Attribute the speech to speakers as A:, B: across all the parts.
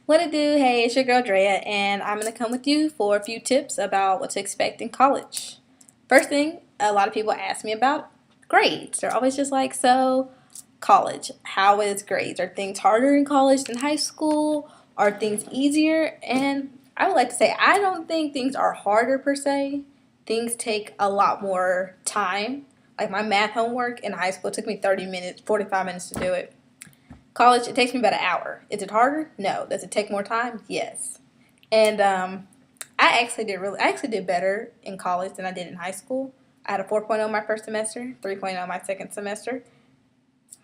A: What it do? Hey, it's your girl Drea, and I'm gonna come with you for a few tips about what to expect in college. First thing, a lot of people ask me about grades. They're always just like, so, college, how is grades? Are things harder in college than high school? Are things easier? And I would like to say, I don't think things are harder per se. Things take a lot more time. Like my math homework in high school took me 30 minutes, 45 minutes to do it. College, it takes me about an hour. Is it harder? No. Does it take more time? Yes. And I actually did better in college than I did in high school. I had a 4.0 my first semester, 3.0 my second semester.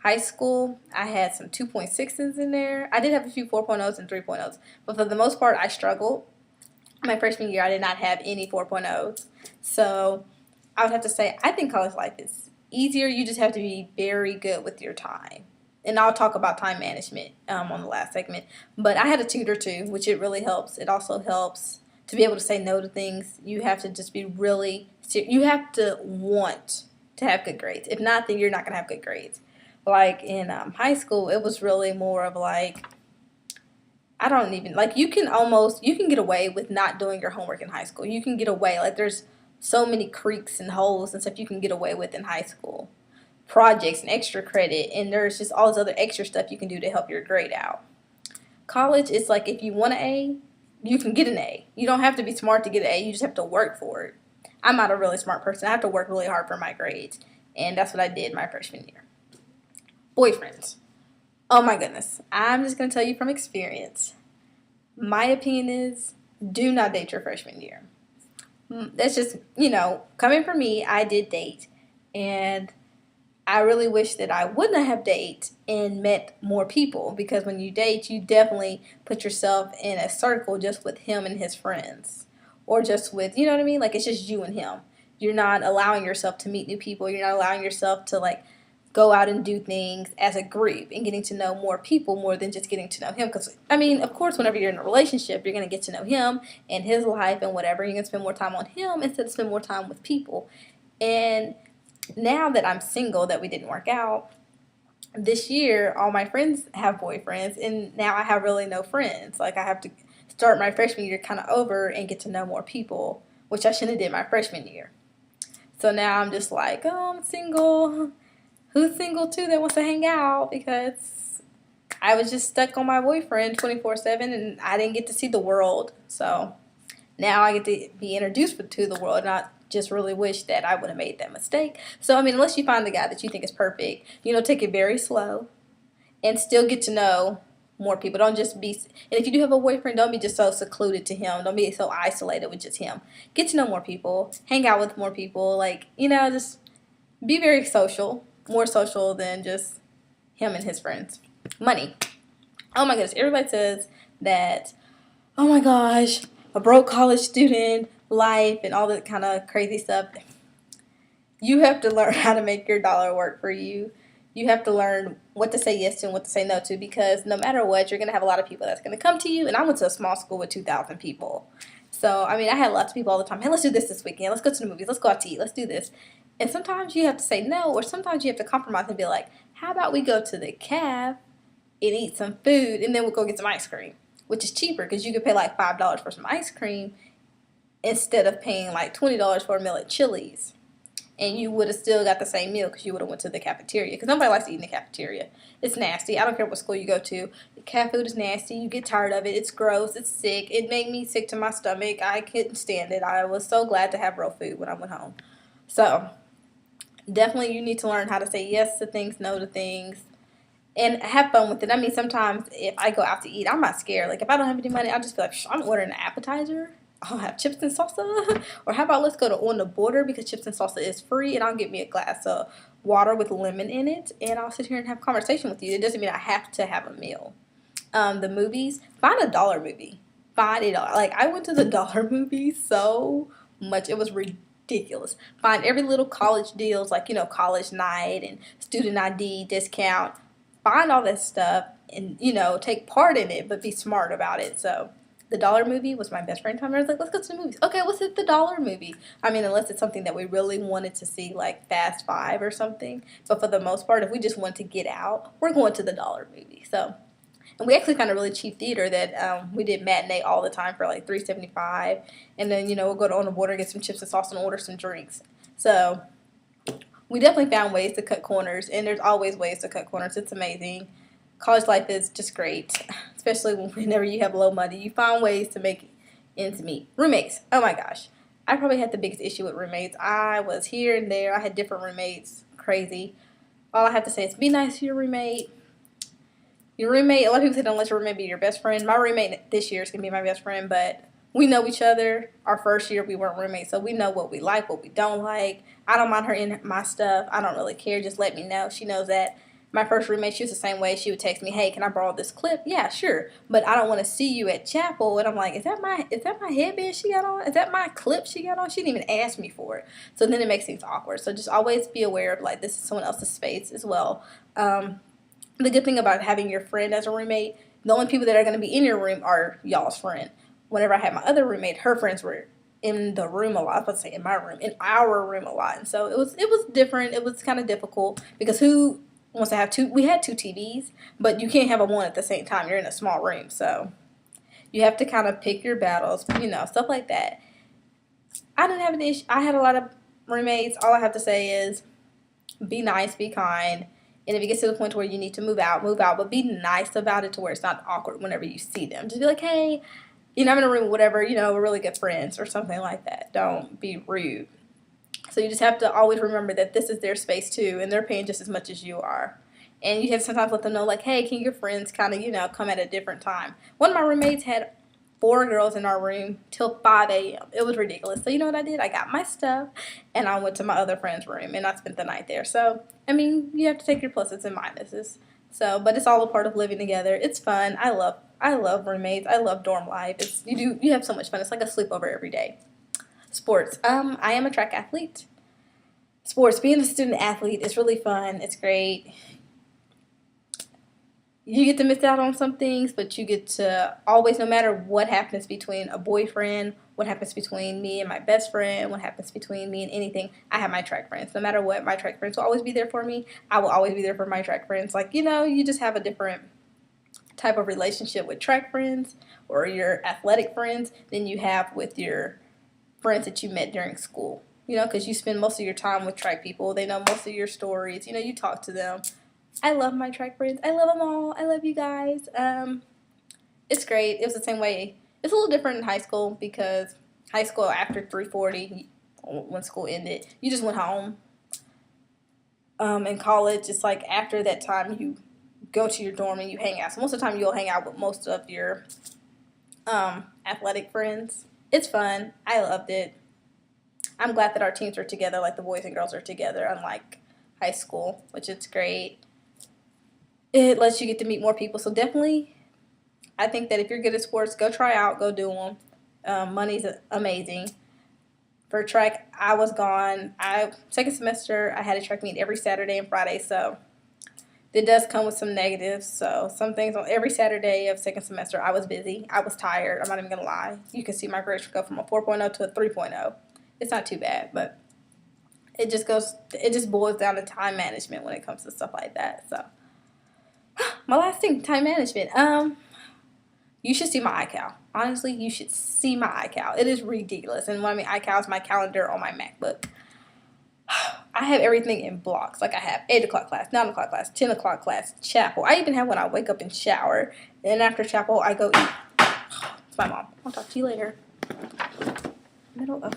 A: High school, I had some 2.6s in there. I did have a few 4.0s and 3.0s, but for the most part, I struggled. My freshman year, I did not have any 4.0s. So I would have to say, I think college life is easier. You just have to be very good with your time. And I'll talk about time management on the last segment. But I had a tutor too, which it really helps. It also helps to be able to say no to things. You have to just be really, you have to want to have good grades. If not, then you're not going to have good grades. Like in high school, it was really more of like, I don't even like you can get away with not doing your homework in high school. You can get away like there's so many creeks and holes and stuff you can get away with in high school. Projects and extra credit and there's just all this other extra stuff you can do to help your grade out. College is like if you want an A, you can get an A. You don't have to be smart to get an A, you just have to work for it. I'm not a really smart person. I have to work really hard for my grades. And that's what I did my freshman year. Boyfriends. Oh my goodness. I'm just going to tell you from experience. My opinion is do not date your freshman year. That's just, coming from me, I did date. And I really wish that I wouldn't have dated and met more people because when you date, you definitely put yourself in a circle just with him and his friends. Or just with, you know what I mean? Like it's just you and him. You're not allowing yourself to meet new people. You're not allowing yourself to like go out and do things as a group and getting to know more people more than just getting to know him. Because, I mean, of course, whenever you're in a relationship, you're going to get to know him and his life and whatever. You're going to spend more time on him instead of spend more time with people. And now that I'm single, that we didn't work out, this year, all my friends have boyfriends, and now I have really no friends. Like, I have to start my freshman year kind of over and get to know more people, which I shouldn't have did my freshman year. So now I'm just like, oh, I'm single. Who's single too that wants to hang out? Because I was just stuck on my boyfriend 24/7 and I didn't get to see the world. So now I get to be introduced to the world and I just really wish that I would have made that mistake. So, I mean, unless you find the guy that you think is perfect, take it very slow and still get to know more people. Don't just be, and if you do have a boyfriend, don't be just so secluded to him. Don't be so isolated with just him. Get to know more people, hang out with more people, like, just be very social, more social than just him and his friends. Money. Oh my goodness, everybody says that, oh my gosh, a broke college student life and all that kind of crazy stuff. You have to learn how to make your dollar work for you. You have to learn what to say yes to and what to say no to because no matter what, you're going to have a lot of people that's going to come to you. And I went to a small school with 2,000 people. So, I mean, I had lots of people all the time. Hey, let's do this weekend. Let's go to the movies. Let's go out to eat. Let's do this. And sometimes you have to say no, or sometimes you have to compromise and be like, how about we go to the caf and eat some food, and then we'll go get some ice cream, which is cheaper because you could pay like $5 for some ice cream instead of paying like $20 for a meal at Chili's. And you would have still got the same meal because you would have went to the cafeteria. Because nobody likes to eat in the cafeteria. It's nasty. I don't care what school you go to. The cat food is nasty. You get tired of it. It's gross. It's sick. It made me sick to my stomach. I couldn't stand it. I was so glad to have real food when I went home. So, definitely you need to learn how to say yes to things, no to things, and have fun with it. I mean, sometimes if I go out to eat, I'm not scared. Like, if I don't have any money, I'll just be like, I'm ordering an appetizer. I'll have chips and salsa. Or how about let's go to On the Border because chips and salsa is free, and I'll get me a glass of water with lemon in it, and I'll sit here and have a conversation with you. It doesn't mean I have to have a meal. The movies, find a dollar movie. Find a dollar. Like, I went to the dollar movie so much. It was ridiculous. Find every little college deals, like, college night and student ID discount. Find all that stuff and, take part in it, but be smart about it. So, the dollar movie was my best friend time. I was like, let's go to the movies. Okay, what's it, the dollar movie? I mean, unless it's something that we really wanted to see, like Fast Five or something. But for the most part, if we just wanted to get out, we're going to the dollar movie. So, And we actually found a really cheap theater that we did matinee all the time for like $3.75. And then, we'll go to On the Border, get some chips and sauce, and order some drinks. So we definitely found ways to cut corners, and there's always ways to cut corners. It's amazing. College life is just great, especially whenever you have low money. You find ways to make ends meet. Roommates. Oh my gosh. I probably had the biggest issue with roommates. I was here and there. I had different roommates. Crazy. All I have to say is be nice to your roommate. Your roommate, a lot of people say don't let your roommate be your best friend. My roommate this year is going to be my best friend, but we know each other. Our first year, we weren't roommates, so we know what we like, what we don't like. I don't mind her in my stuff. I don't really care. Just let me know. She knows that. My first roommate, she was the same way. She would text me, hey, can I borrow this clip? Yeah, sure. But I don't want to see you at chapel. And I'm like, is that my headband she got on? Is that my clip she got on? She didn't even ask me for it. So then it makes things awkward. So just always be aware of, like, this is someone else's space as well. The good thing about having your friend as a roommate, the only people that are going to be in your room are y'all's friend. Whenever I had my other roommate, her friends were in the room a lot. I was about to say in my room, in our room a lot. And so it was different. It was kind of difficult because who wants to have two? We had two TVs, but you can't have a one at the same time. You're in a small room. So you have to kind of pick your battles, stuff like that. I didn't have an issue. I had a lot of roommates. All I have to say is be nice, be kind. And if it gets to the point where you need to move out, but be nice about it to where it's not awkward whenever you see them. Just be like, hey, I'm in a room, whatever, we're really good friends or something like that. Don't be rude. So you just have to always remember that this is their space too, and they're paying just as much as you are. And you have to sometimes let them know, like, hey, can your friends kind of, come at a different time? One of my roommates had 4 girls in our room till 5 a.m. It was ridiculous. So you know what I did? I got my stuff, and I went to my other friend's room, and I spent the night there. So, you have to take your pluses and minuses. So, but it's all a part of living together. It's fun. I love roommates. I love dorm life. You have so much fun. It's like a sleepover every day. Sports. I am a track athlete. Sports. Being a student athlete is really fun. It's great. You get to miss out on some things, but you get to always, no matter what happens between a boyfriend, what happens between me and my best friend, what happens between me and anything, I have my track friends. No matter what, my track friends will always be there for me. I will always be there for my track friends. Like, you just have a different type of relationship with track friends or your athletic friends than you have with your friends that you met during school. Because you spend most of your time with track people. They know most of your stories. You talk to them. I love my track friends. I love them all. I love you guys. It's great. It was the same way. It's a little different in high school because high school after 3:40, when school ended, you just went home. In college, it's like after that time, you go to your dorm and you hang out. So most of the time, you'll hang out with most of your athletic friends. It's fun. I loved it. I'm glad that our teams are together, like the boys and girls are together, unlike high school, which is great. It lets you get to meet more people. So definitely, I think that if you're good at sports, go try out, go do them. Money's amazing. For track, I was gone. Second semester, I had a track meet every Saturday and Friday, so it does come with some negatives. So some things on every Saturday of second semester, I was busy. I was tired. I'm not even going to lie. You can see my grades go from a 4.0 to a 3.0. It's not too bad, but it just boils down to time management when it comes to stuff like that. So my last thing, time management. You should see my iCal. Honestly, you should see my iCal. It is ridiculous. And when I mean iCal, is my calendar on my MacBook. I have everything in blocks. Like I have 8 o'clock class, 9 o'clock class, 10 o'clock class, chapel. I even have when I wake up and shower. And after chapel, I go eat. It's my mom. I'll talk to you later. Middle of